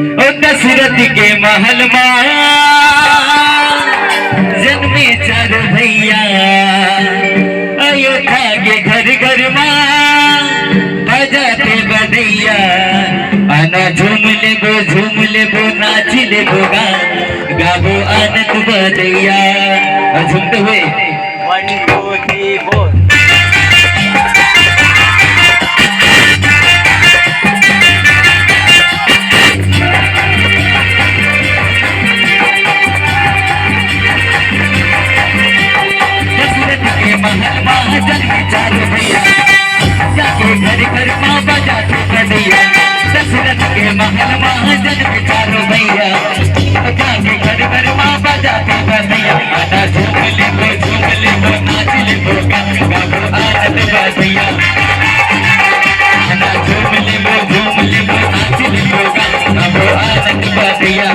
ओ दशरथ के महल में जन्मे चार भैया, अयोध्या के घर घर में बजाते बधैया। आना झूम लेबो नाच लेबो गाबो आनंद बधैया। झूमते हुए 1 2 3 4। जाके घर घर माँ बजाते बधैया। दशरथ के महल में जन्मे चारों भैया, जाके घर घर माँ बजाते बधैया। आना झूम लेबो नाच लेबो गाबो आनंद बधैया। आना झूम लेबो नाच लेबो गाबो आनंद बधैया।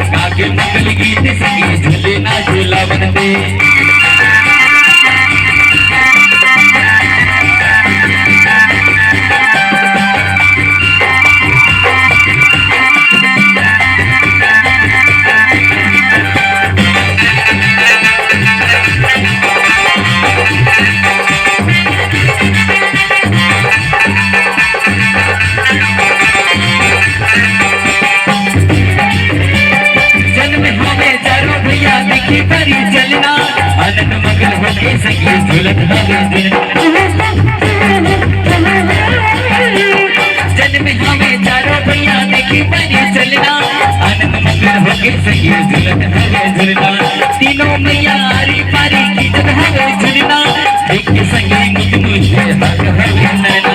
काके मंगल गीत संगी झूले ना झूला बंदे। चलना आनंद मंगल होके संगी झूलत हवे जन्म हमें चारों भैया देखी बनी चलना। आनंद मंगल होके संगी झूलत हवे झूलना। तीनों मैया आरी पारी की जब हवे झूलना। एक संगी मुझे हक हवे नैना।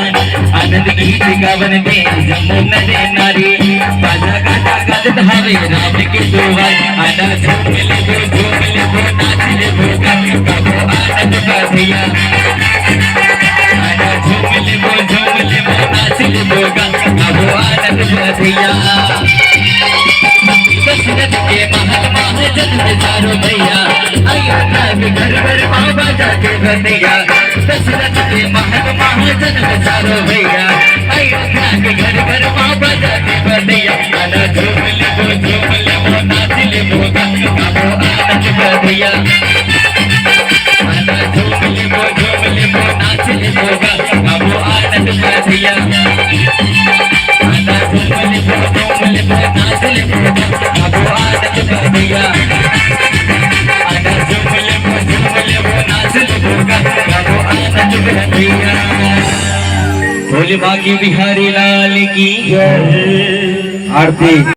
आनंद गीत गावन में जमुना रे नारी, बाजा गाता गाजत हवे राम के दुआर। आना झूम लेबो नाच लेबो गाबो आनंद बधैया। आना झूम लेबो नाच लेबो गाबो आनंद बधैया। दशरथ के महल में जन्मे चारों भैया, अयोध्या के घर घर माँ बजाते बधैया। दशरथ के महल में जन्मे चारों भैया, अयोध्या के घर घर माँ बजाते बधैया। आना झूम लेबो नाच लेबो गाबो आनंद बधैया। आना झूम लेबो नाच लेबो गाबो आनंद बधैया। आना झूम लेबो नाच लेबो गाबो आनंद बधैया। आना झूम लेबो नाच लेबो गाबो आनंद बधैया। भोले बाकी बिहारी लाल की आरती।